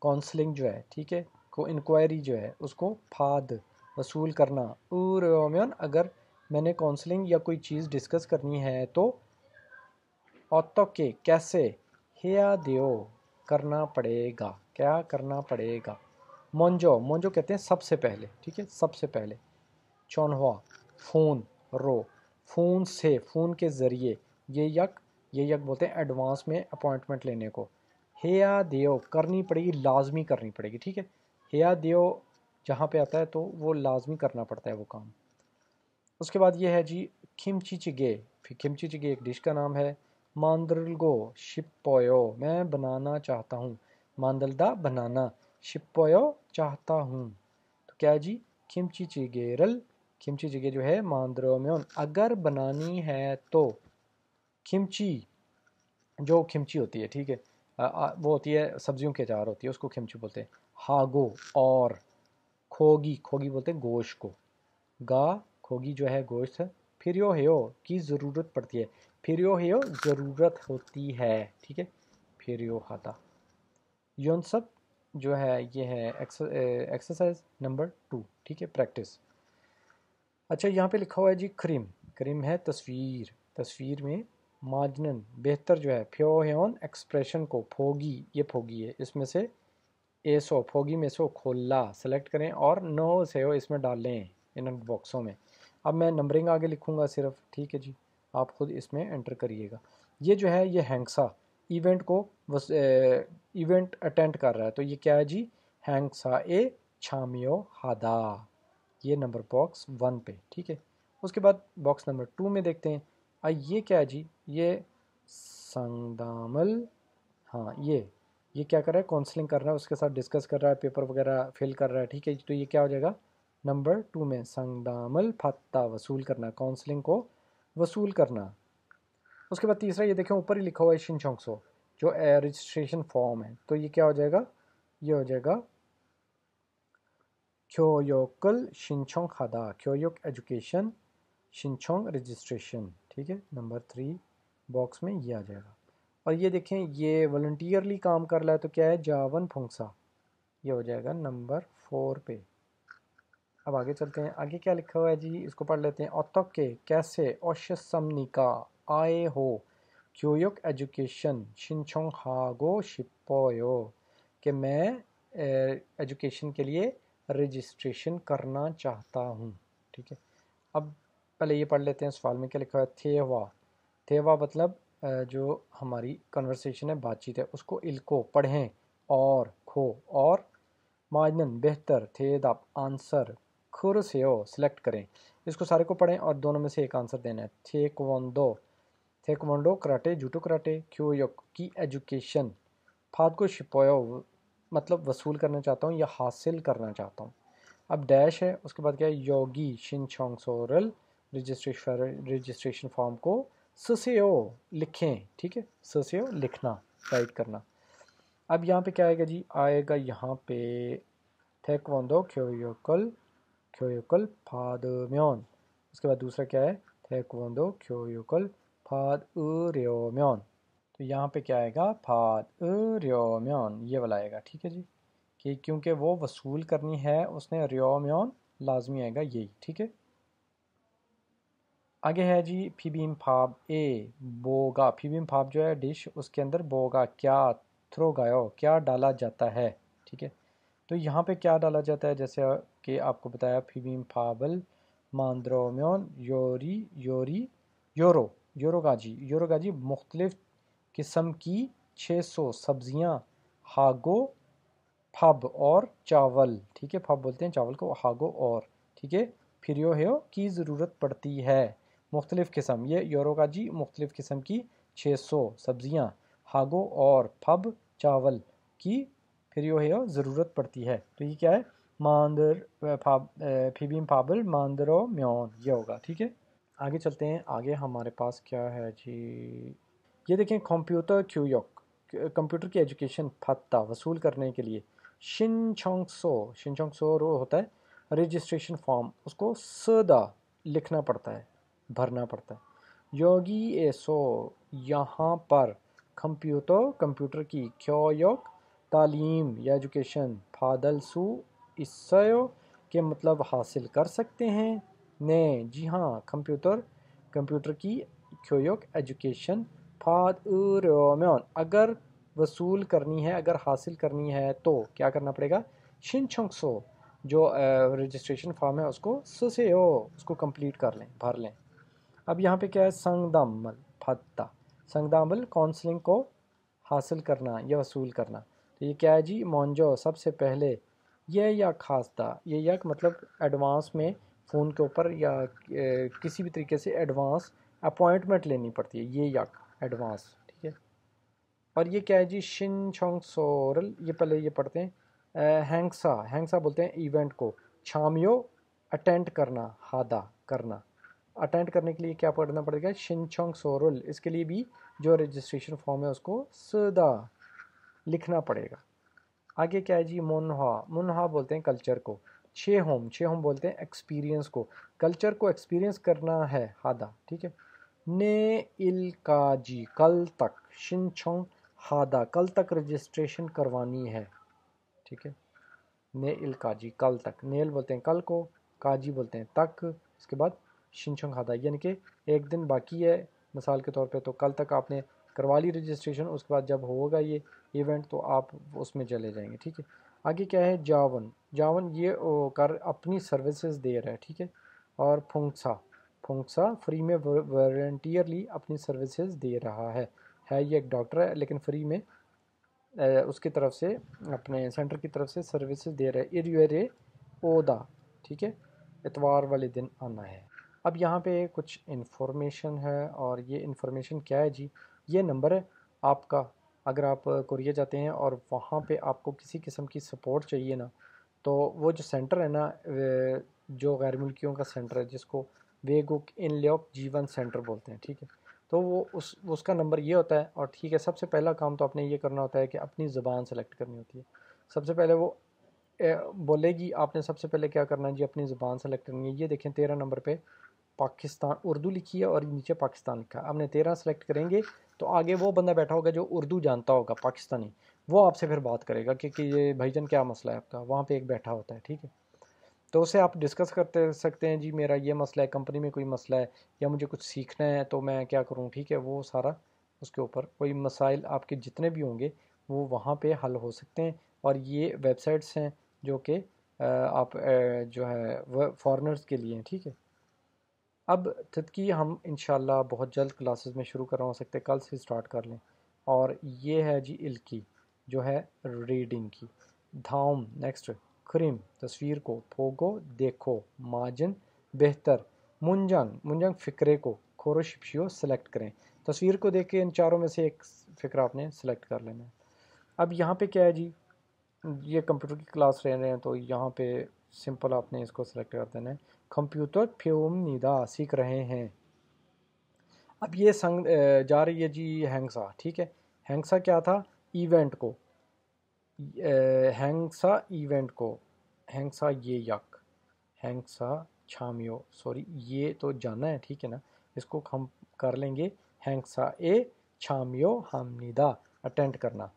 काउंसलिंग जो है, ठीक है, को इंक्वायरी जो है उसको फाद, वसूल करना। उर्योम्यन, अगर मैंने काउंसलिंग या कोई चीज़ डिस्कस करनी है तो। ओतोके, कैसे। हिया दियो, करना पड़ेगा, क्या करना पड़ेगा। मोंजो, मोंजो कहते हैं सबसे पहले, ठीक है, सबसे पहले। चौनहवा, फ़ोन, रो, फ़ोन से, फ़ोन के ज़रिए। ये यक बोलते हैं एडवांस में अपॉइंटमेंट लेने को। हेया दियो, करनी पड़ेगी, लाजमी करनी पड़ेगी, ठीक है। हेया दियो जहाँ पे आता है तो वो लाजमी करना पड़ता है वो काम। उसके बाद ये है जी खिमची चिगे, फिर खिमची चिगे एक डिश का नाम है। मांदरगो शिप्पोयो, मैं बनाना चाहता हूँ। मांदलदा, बनाना। शिप्पोयो, चाहता हूँ। तो क्या है जी, खिमची चिगेरल, खिमची चिगे जो है मांद्रोम्योन, अगर बनानी है तो। खिमची, जो खिमची होती है, ठीक है, वो होती है सब्जियों की अचार होती है, उसको खिमची बोलते हैं। हागो, और। खोगी, खोगी बोलते हैं गोश्त को। गा, खोगी जो है गोश्त है। फिरियो हेयो, की ज़रूरत पड़ती है। फिरियो हेयो, ज़रूरत होती है, ठीक है। फिरियो हाता। योनसब जो है ये है एक्सरसाइज नंबर 2, ठीक है, प्रैक्टिस। अच्छा, यहाँ पे लिखा हुआ है जी क्रीम, क्रीम है तस्वीर, तस्वीर में मार्जिनन, बेहतर जो है। फ्योन, एक्सप्रेशन को। फोगी, ये फोगी है, इसमें से एसो, फोगी में से खोला सेलेक्ट करें और नो से हो इसमें डालें इन बॉक्सों में। अब मैं नंबरिंग आगे लिखूंगा सिर्फ, ठीक है जी, आप खुद इसमें एंटर करिएगा। ये जो है ये हैंगसा, इवेंट को इवेंट अटेंड कर रहा है, तो ये क्या है जी, हैंगसा ए छामियो हादा, ये नंबर बॉक्स 1 पे, ठीक है। उसके बाद बॉक्स नंबर 2 में देखते हैं। ये क्या है जी, ये संगदामल, हाँ ये क्या कर रहा है, काउंसलिंग कर रहा है, उसके साथ डिस्कस कर रहा है, पेपर वगैरह फिल कर रहा है, ठीक है। तो ये क्या हो जाएगा नंबर 2 में, संगदामल फत्ता, वसूल करना, काउंसलिंग को वसूल करना। उसके बाद तीसरा ये देखें ऊपर ही लिखा हुआ है शिनचोंगसो, जो रजिस्ट्रेशन फॉर्म है, तो ये क्या हो जाएगा, ये हो जाएगा क्योयोकल शिनचोंग हादा, क्योयोक एजुकेशन, शिनचोंग रजिस्ट्रेशन, ठीक है। नंबर 3 बॉक्स में ये आ जाएगा। और ये देखें ये वॉलंटियरली काम कर रहा है, तो क्या है, जावन फुंगसा, ये हो जाएगा नंबर 4 पे। अब आगे चलते हैं, आगे क्या लिखा हुआ है जी, इसको पढ़ लेते हैं। ओतोके, कैसे। ओशसमनिका, आए हो। क्योयोक एजुकेशन, शिनचोंग हागो शिप्पोयो, कि मैं एजुकेशन के लिए रजिस्ट्रेशन करना चाहता हूँ, ठीक है। अब पहले ये पढ़ लेते हैं, सवाल में क्या लिखा है। थेवा, थेवा मतलब जो हमारी कन्वर्सेशन है, बातचीत है, उसको इल्को पढ़ें, और खो, और माजनन बेहतर थे द आंसर खुर से हो सिलेक्ट करें। इसको सारे को पढ़ें और दोनों में से एक आंसर देना है। थे कराटे जूटो कराटे क्योयोक की एजुकेशन फाद को शिपोयो मतलब वसूल करना चाहता हूँ या हासिल करना चाहता हूँ। अब डैश है, उसके बाद क्या है, योगी शिन छोंग सोरल रजिस्ट्रेशन फॉर्म को ससेओ लिखें, ठीक है, ससेओ लिखना, टाइप करना। अब यहाँ पे क्या आएगा जी, आएगा यहाँ पे थेक्वांडो क्योयोकल फादम्योन। उसके बाद दूसरा क्या है, थेक्वांडो क्योयोकल फाद म्योन। तो यहाँ पे क्या आएगा, फाद म्योन, ये वाला आएगा, ठीक है जी, कि क्योंकि वो वसूल करनी है उसने म्योन, लाजमी आएगा यही, ठीक है। आगे है जी फीबीम फाब ए बोगा। फीबीम फाब जो है डिश, उसके अंदर बोगा क्या, थ्रो गायो क्या डाला जाता है, ठीक है। तो यहाँ पे क्या डाला जाता है, जैसे कि आपको बताया फीबीम फाबल मांद्रोम्योन योरी योरी योरो योरोगाजी मुख्तलिफ किस्म की 600 सब्जियाँ, हागो फब और चावल, ठीक है, फब बोलते हैं चावल को, हागो और, ठीक है, फिरियो है की ज़रूरत पड़ती है, मुख्तलिफ़ किस्म, ये यूरो का जी मुख्तलिफ़ किस्म की 600 सब्जियां, हागो और फब चावल की फिरियो है ज़रूरत पड़ती है। तो ये क्या है, मांदर फीबीम फाबल मांदरो म्योन, ये होगा, ठीक है। आगे चलते हैं, आगे हमारे पास क्या है जी, ये देखें कंप्यूटर क्यूयोक, कंप्यूटर की एजुकेशन फत्ता वसूल करने के लिए शिनचोंगसो रो होता है रजिस्ट्रेशन फॉर्म, उसको सदा लिखना पड़ता है, भरना पड़ता है। योगी एसो यहाँ पर कंप्यूटर की क्योयोक तालीम या एजुकेशन फादलसू इसयो के मतलब हासिल कर सकते हैं ने, जी हाँ, कंप्यूटर की क्योयोक एजुकेशन फाद अगर वसूल करनी है, अगर हासिल करनी है तो क्या करना पड़ेगा, शिनचोंगसो जो रजिस्ट्रेशन फॉर्म है उसको सुसेओ, उसको कंप्लीट कर लें, भर लें। अब यहाँ पे क्या है, संगदामल फत्ता, संगदामल काउंसलिंग को हासिल करना या वसूल करना। तो ये क्या है जी, मोंजो सबसे पहले, ये या खास्ता, ये या मतलब एडवांस में फ़ोन के ऊपर या किसी भी तरीके से एडवांस अपॉइंटमेंट लेनी पड़ती है, ये या एडवांस, ठीक है। और ये क्या है जी, शिन छोंग सोरल, ये पहले ये पढ़ते हैं, हैंगसा बोलते हैं इवेंट को, छामियो अटेंड करना, हादा करना, अटेंड करने के लिए क्या पढ़ना पड़ेगा, शिन छोंग सोरल, इसके लिए भी जो रजिस्ट्रेशन फॉर्म है उसको सदा लिखना पड़ेगा। आगे क्या है जी, मुनहा बोलते हैं कल्चर को, छे होम बोलते हैं एक्सपीरियंस को, कल्चर को एक्सपीरियंस करना है, हादा, ठीक है। ने इल का जी कल तक, शिनचोंग हादा कल तक रजिस्ट्रेशन करवानी है, ठीक है। ने इल काजी कल तक, नेल बोलते हैं कल को, काजी बोलते हैं तक, इसके बाद शिनचोंग हादा यानी कि एक दिन बाकी है मिसाल के तौर पे, तो कल तक आपने करवा ली रजिस्ट्रेशन, उसके बाद जब होगा ये इवेंट तो आप उसमें चले जाएंगे, ठीक है। आगे क्या है, जावन ये कर अपनी सर्विसेज दे रहा है, ठीक है। और फुंगसा फ्री में वॉलंटियरली अपनी सर्विसेज दे रहा है ये एक डॉक्टर है लेकिन फ्री में उसकी तरफ से, अपने सेंटर की तरफ से सर्विसेज दे रहा है। इरियरे ओदा, ठीक है, इतवार वाले दिन आना है। अब यहाँ पे कुछ इन्फॉर्मेशन है, और ये इन्फॉर्मेशन क्या है जी, ये नंबर है आपका, अगर आप कोरिया जाते हैं और वहाँ पे आपको किसी किस्म की सपोर्ट चाहिए ना, तो वो जो सेंटर है ना, जो गैर मुल्कियों का सेंटर है जिसको वेगुक इनल्योक जीवन सेंटर बोलते हैं, ठीक है। तो वो उसका नंबर ये होता है, और ठीक है, सबसे पहला काम तो आपने ये करना होता है कि अपनी ज़बान सेलेक्ट करनी होती है। सबसे पहले वो बोलेगी, आपने सबसे पहले क्या करना है जी, अपनी ज़बान सेलेक्ट करनी है। ये देखें 13 नंबर पे पाकिस्तान उर्दू लिखी है और नीचे पाकिस्तान लिखा है, आपने 13 सेलेक्ट करेंगे तो आगे वो बंदा बैठा होगा जो उर्दू जानता होगा, पाकिस्तानी, वो आपसे फिर बात करेगा कि ये भाईजान क्या मसला है आपका, वहाँ पे एक बैठा होता है, ठीक है। तो उससे आप डिस्कस करते सकते हैं जी, मेरा ये मसला है, कंपनी में कोई मसला है, या मुझे कुछ सीखना है तो मैं क्या करूँ, ठीक है। वो सारा उसके ऊपर कोई मसाइल आपके जितने भी होंगे वो वहाँ पे हल हो सकते हैं। और ये वेबसाइट्स हैं जो कि आप जो है वो फॉरेनर्स के लिए हैं, ठीक है। अब तदकी हम इंशाल्लाह बहुत जल्द क्लासेस में शुरू कर रहा हो सकते, कल से स्टार्ट कर लें। और ये है जी इल की, जो है रीडिंग की, धाम नेक्स्ट, क्रीम तस्वीर को, फोगो देखो, माजन बेहतर, मुंजंग मुंजंग फिक्रे को, खोरोशिप्शियो सेलेक्ट करें। तस्वीर को देख के इन चारों में से एक फिक्रा आपने सेलेक्ट कर लेना है। अब यहाँ पे क्या है जी, ये कंप्यूटर की क्लास रह रहे हैं तो यहाँ पे सिंपल आपने इसको सेलेक्ट कर देना है। कंप्यूटर फ्यूम निदा सीख रहे हैं। अब ये संग जा रही है जी हैंगसा, ठीक है। हैंगसा क्या था, इवेंट को, हैंगसा इवेंट को, हैंगसा ये यक, हैंगसा छामियो, सॉरी ये तो जाना है, ठीक है ना। इसको हम कर लेंगे हैंगसा ए छामियो हमनिदा, अटेंड करना,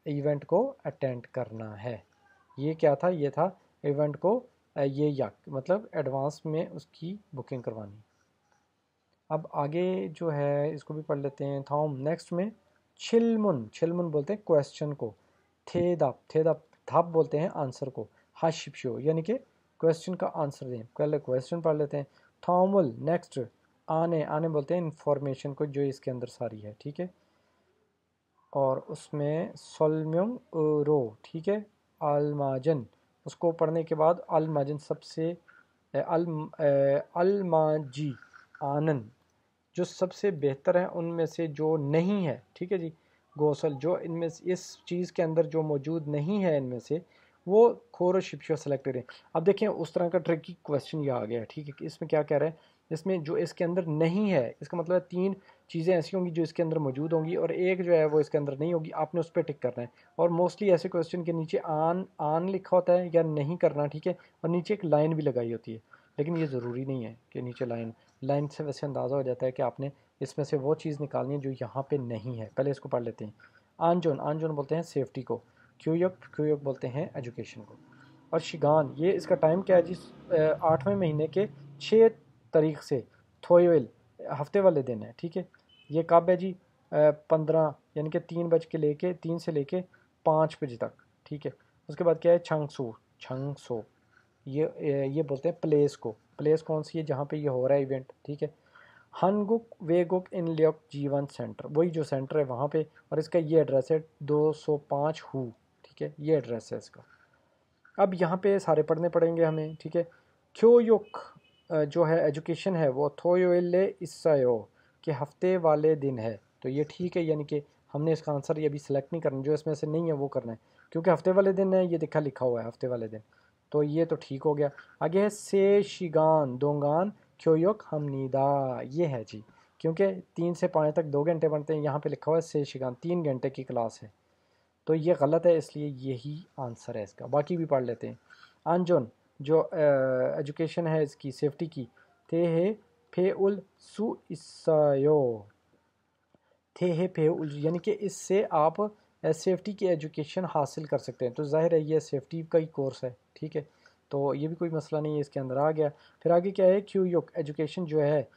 इवेंट को अटेंड करना है। ये क्या था, ये था इवेंट को ये यक मतलब एडवांस में उसकी बुकिंग करवानी। अब आगे जो है इसको भी पढ़ लेते हैं। थॉम नेक्स्ट में छिलमुन, छिलमुन बोलते हैं क्वेश्चन को, थेदाप थेदाप थाप बोलते हैं आंसर को, हाशिपशो यानी कि क्वेश्चन का आंसर दें। पहले क्वेश्चन पढ़ लेते हैं। थॉमल नेक्स्ट, आने आने बोलते हैं इंफॉर्मेशन को जो इसके अंदर सारी है, ठीक है। और उसमें सोलम्योंग रो, ठीक है। अलमाजन, उसको पढ़ने के बाद अलमाजन सबसे अलमाजी आनंद, जो सबसे बेहतर है उनमें से जो नहीं है, ठीक है जी। गोसल, जो इनमें से इस चीज़ के अंदर जो मौजूद नहीं है इनमें से, वो खोरो शिप्शो सेलेक्ट करें। अब देखें उस तरह का ट्रिकी क्वेश्चन ये आ गया है, ठीक है कि इसमें क्या कह रहे हैं, इसमें जो इसके अंदर नहीं है, इसका मतलब है 3 चीज़ें ऐसी होंगी जो इसके अंदर मौजूद होंगी और एक जो है वो इसके अंदर नहीं होगी, आपने उस पर टिक करना है। और मोस्टली ऐसे क्वेश्चन के नीचे आन लिखा होता है या नहीं करना, ठीक है। और नीचे एक लाइन भी लगाई होती है, लेकिन ये ज़रूरी नहीं है कि नीचे लाइन से वैसे अंदाज़ा हो जाता है कि आपने इसमें से वो चीज़ निकालनी है जो यहाँ पे नहीं है। पहले इसको पढ़ लेते हैं। आंजोन, आंजोन बोलते हैं सेफ्टी को, क्यूयक क्यूयक बोलते हैं एजुकेशन को। और शिगान, ये इसका टाइम क्या है जी, 8वें महीने के 6 तारीख से थोयल हफ्ते वाले दिन है, ठीक है। ये कब है जी, 15 यानी कि 3 से लेके 5 बजे तक, ठीक है। उसके बाद क्या है, छंगसू छंगसो, ये बोलते हैं प्लेस को, प्लेस कौन सी है जहाँ पे ये हो रहा है इवेंट, ठीक है। हनगुक वेगुक इन ल्योक जीवन सेंटर, वही जो सेंटर है वहाँ पे, और इसका ये एड्रेस है 205 हु, ठीक है, ये एड्रेस है इसका। अब यहाँ पे सारे पढ़ने पड़ेंगे हमें, ठीक है। क्योयुक जो है एजुकेशन है वो थोयोले इसायो के हफ्ते वाले दिन है, तो ये ठीक है, यानी कि हमने इसका आंसर ये अभी सेलेक्ट नहीं करना, जो इसमें से नहीं है वो करना है, क्योंकि हफ्ते वाले दिन है, ये लिखा हुआ है हफ्ते वाले दिन, तो ये तो ठीक हो गया। आगे है से शिगान दोंगान क्योयोक हमनीदा, ये है जी, क्योंकि 3 से 5 तक 2 घंटे बनते हैं, यहाँ पे लिखा हुआ है से शिगान 3 घंटे की क्लास है, तो ये गलत है, इसलिए यही आंसर है इसका। बाकी भी पढ़ लेते हैं। आंजोन जो एजुकेशन है इसकी सेफ्टी की, थे है फे उल सु इसायो, थे है फे उल, यानी कि इससे आप सेफ्टी की एजुकेशन हासिल कर सकते हैं, तो जाहिर है ये सेफ्टी का ही कोर्स है, ठीक है। तो ये भी कोई मसला नहीं है, इसके अंदर आ गया। फिर आगे क्या है, क्यूयुक एजुकेशन जो है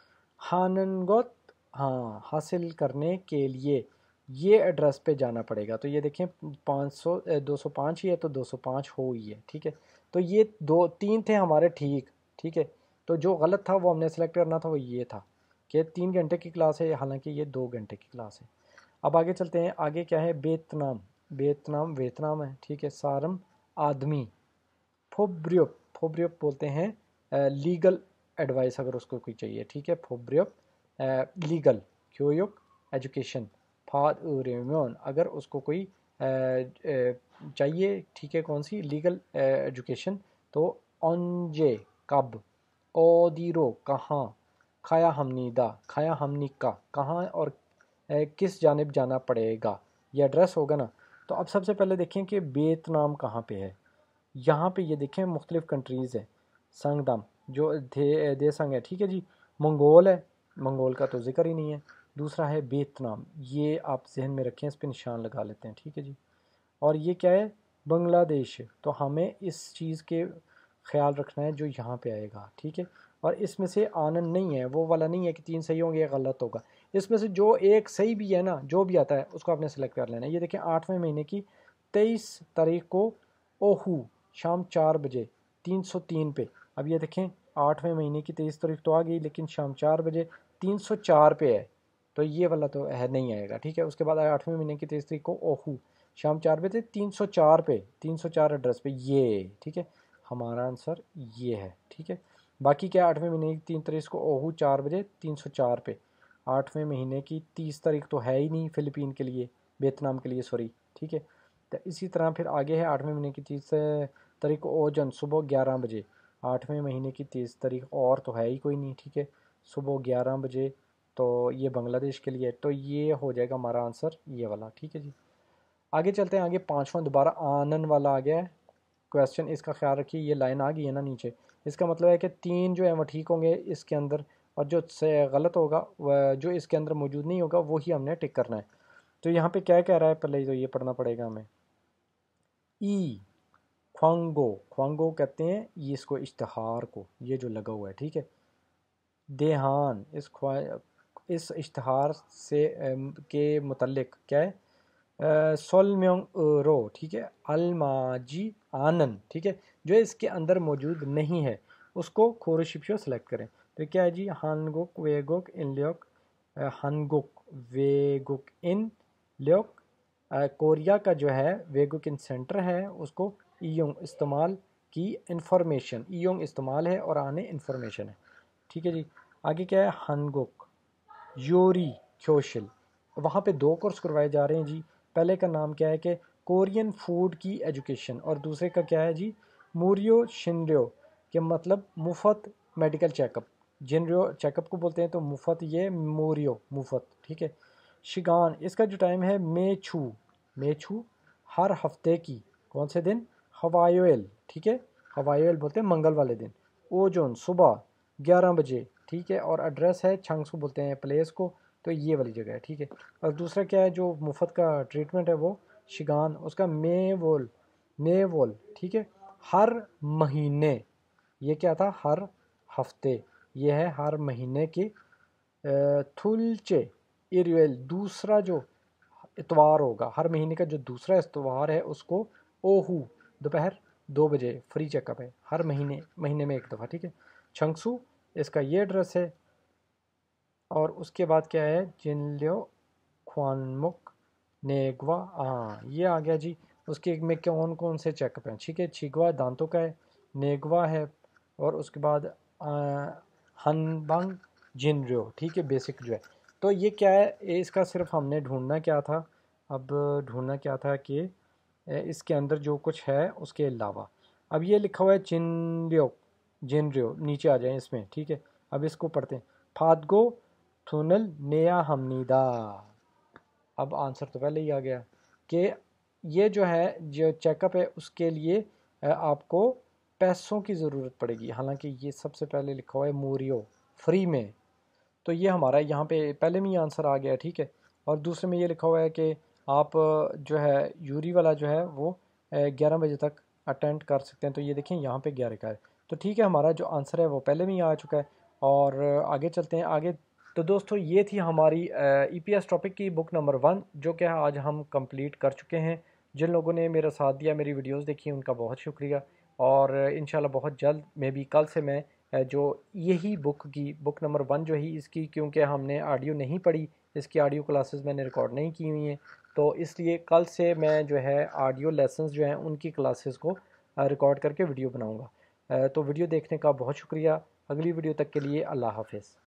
हाननगोत, हाँ हासिल करने के लिए ये एड्रेस पे जाना पड़ेगा। तो ये देखें 500 205 ही है, तो 205 हो ही है, ठीक है। तो ये 2 3 थे हमारे ठीक, ठीक है। तो जो गलत था वो हमने सेलेक्ट करना था, वो ये था कि 3 घंटे की क्लास है, हालांकि ये 2 घंटे की क्लास है। अब आगे चलते हैं। आगे क्या है, वियतनाम, वियतनाम वियतनाम है, ठीक है। सारम आदमी, फोब्रियोप, फोब्रियोप बोलते हैं लीगल एडवाइस अगर उसको कोई चाहिए, ठीक है। फोब्रियोप लीगल, क्योयुक एजुकेशन, फाद अगर उसको कोई चाहिए, ठीक है, कौन सी लीगल एजुकेशन, तो ऑनजे कब, ओदीरो कहाँ, खाया हमनी दा, खाया हमनी का कहाँ और किस जानिब जाना पड़ेगा, ये एड्रेस होगा ना। तो अब सबसे पहले देखें कि वियतनाम कहाँ पे है। यहाँ पे ये देखें मुख्तलिफ कंट्रीज़ है, संगदम जो दे संग है, ठीक है जी। मंगोल है, मंगोल का तो जिक्र ही नहीं है। दूसरा है वियतनाम, ये आप जहन में रखें, इस पे निशान लगा लेते हैं, ठीक है जी। और ये क्या है, बांग्लादेश, तो हमें इस चीज़ के ख्याल रखना है जो यहाँ पे आएगा, ठीक है। और इसमें से आनंद नहीं है, वो वाला नहीं है कि 3 सही होंगे या गलत होगा, इसमें से जो एक सही भी है ना, जो भी आता है उसको आपने सेलेक्ट कर लेना है। ये देखें 8वें महीने की 23 तारीख को ओहू शाम 4 बजे 303 पे। अब ये देखें 8वें महीने की 23 तारीख तो आ गई, लेकिन शाम 4 बजे 304 पे है, तो ये वाला तो है नहीं आएगा, ठीक है। उसके बाद 8वें महीने की 23 तारीख को ओहू شام 4 بجے 304 پہ، 304 ایڈریس پہ یہ، ٹھیک ہے، ہمارا آنسر یہ ہے، ٹھیک ہے۔ باقی کیا 8ویں مہینے کی 3 تاریخ کو اوہو 4 بجے 304 پہ، 8ویں مہینے کی 30 تاریخ تو ہے ہی نہیں فلپین کے لیے، ویتنام کے لیے سوری، ٹھیک ہے۔ تو اسی طرح پھر آگے ہے 8ویں مہینے کی 30 تاریخ کو اوجن صبح 11 بجے، 8ویں مہینے کی 30 تاریخ اور تو ہے ہی کوئی نہیں، ٹھیک ہے، صبح 11 بجے، تو یہ بنگلہ دیش کے لیے، تو یہ ہو جائے گا ہمارا آنسر یہ والا، ٹھیک ہے جی۔ آگے چلتے ہیں، آگے 5واں دوبارہ آنن والا آ گیا ہے کویسچن، اس کا خیال رکھیے، یہ لائن آ گئی ہے نا نیچے، اس کا مطلب ہے کہ 3 جو ہیں وہ ٹھیک ہوں گے اس کے اندر، اور جو سے غلط ہوگا جو اس کے اندر موجود نہیں ہوگا وہی ہم نے ٹک کرنا ہے۔ تو یہاں پہ کیا کہہ رہا ہے، پہلے تو یہ پڑھنا پڑے گا ہمیں، ای خوانگو، خوانگو کہتے ہیں یہ اس کو اشتہار کو، یہ جو لگا ہوا ہے، ٹھیک ہے۔ دیہان اس اشتہار سے کے متعلق کیا ہے، سولمیونگ رو، ٹھیک ہے، الماجی آنن، ٹھیک ہے، جو اس کے اندر موجود نہیں ہے اس کو کھوروشپشو سلیکٹ کریں۔ تو کیا ہے جی، ہانگوک ویگوک ان لیوک، ہانگوک ویگوک ان لیوک، کوریا کا جو ہے ویگوک ان سینٹر ہے اس کو ایونگ استعمال کی انفارمیشن، ایونگ استعمال ہے اور آنے انفارمیشن ہے، ٹھیک ہے جی۔ آگے کیا ہے، ہانگوک یوری کھوشل، وہاں پہ 2 کورس کروائے جا رہے ہیں جی۔ پہلے کا نام کیا ہے کہ کورین فوڈ کی ایجوکیشن، اور دوسرے کا کیا ہے جی، موریو شنریو، کہ مطلب مفت میڈیکل چیک اپ، جنریو چیک اپ کو بولتے ہیں تو مفت، یہ موریو مفت، ٹھیک ہے۔ شگان، اس کا جو ٹائم ہے میچھو ہر ہفتے کی کون سے دن، ہوائیول، ٹھیک ہے، ہوائیول بولتے ہیں منگل والے دن، اوجون صبح 11 بجے، ٹھیک ہے، اور ایڈریس ہے چھنگسو بولتے ہیں پلیس کو، تو یہ والی جگہ ہے، ٹھیک ہے۔ اور دوسرا کیا ہے جو مفت کا ٹریٹمنٹ ہے وہ شگان، اس کا میوول، ٹھیک ہے، ہر مہینے، یہ کیا تھا ہر ہفتے، یہ ہے ہر مہینے کی۔ تھلچے ایریول، دوسرا جو اتوار ہوگا، ہر مہینے کا جو دوسرا اتوار ہے اس کو اوہو دوپہر 2 بجے فری چیک اپ ہے، ہر مہینے میں ایک دفعہ، ٹھیک ہے۔ چھنگسو، اس کا یہ ایڈریس ہے، اور اس کے بعد کیا ہے، جنلیو خوانمک نیگوا، یہ آ گیا جی۔ اس کے میں کون سے چیک اپ ہیں، ٹھیک ہے، چھگوا دانتوں کا ہے، نیگوا ہے، اور اس کے بعد ہنبنگ جنریو، ٹھیک ہے، بیسک جو ہے۔ تو یہ کیا ہے، اس کا صرف ہم نے ڈھونڈنا کیا تھا، اب ڈھونڈنا کیا تھا کہ اس کے اندر جو کچھ ہے اس کے علاوہ، اب یہ لکھا ہوا ہے جنریو، نیچے آ جائیں اس میں، ٹھیک ہے۔ اب اس کو پڑھتے ہیں، پھادگو تھونل نیا ہمنیدا، اب آنسر تو پہلے ہی آ گیا کہ یہ جو ہے جو چیک اپ ہے اس کے لیے آپ کو پیسوں کی ضرورت پڑے گی، حالانکہ یہ سب سے پہلے لکھا ہوا ہے موریو فری میں، تو یہ ہمارا یہاں پہ پہلے میں ہی آنسر آ گیا، ٹھیک ہے۔ اور دوسرے میں یہ لکھا ہوا ہے کہ آپ جو ہے یوری والا جو ہے وہ 11 بجے تک اٹینڈ کر سکتے ہیں، تو یہ دیکھیں یہاں پہ 11 کا ہے، تو ٹھیک ہے، ہمارا جو آنسر ہے وہ پہلے میں ہی آ چکا ہے۔ اور آگے چلتے ہیں آگے، تو دوستو یہ تھی ہماری ای پی ایس ٹاپک کی بک نمبر 1 جو کہ آج ہم کمپلیٹ کر چکے ہیں۔ جن لوگوں نے میرا ساتھ دیا، میری ویڈیوز دیکھی، ان کا بہت شکریہ، اور انشاءاللہ بہت جلد میں بھی کل سے میں جو یہی بک کی بک نمبر 1 جو ہی اس کی، کیونکہ ہم نے آڈیو نہیں پڑھی، اس کی آڈیو کلاسز میں نے ریکارڈ نہیں کی ہوئی ہیں، تو اس لیے کل سے میں جو ہے آڈیو لیسنز جو ہیں ان کی کلاسز کو ریکارڈ کر کے ویڈیو بناؤں گا۔ تو ویڈیو دیکھنے کا بہت شکریہ، اگلی ویڈیو تک کے لیے اللہ حافظ۔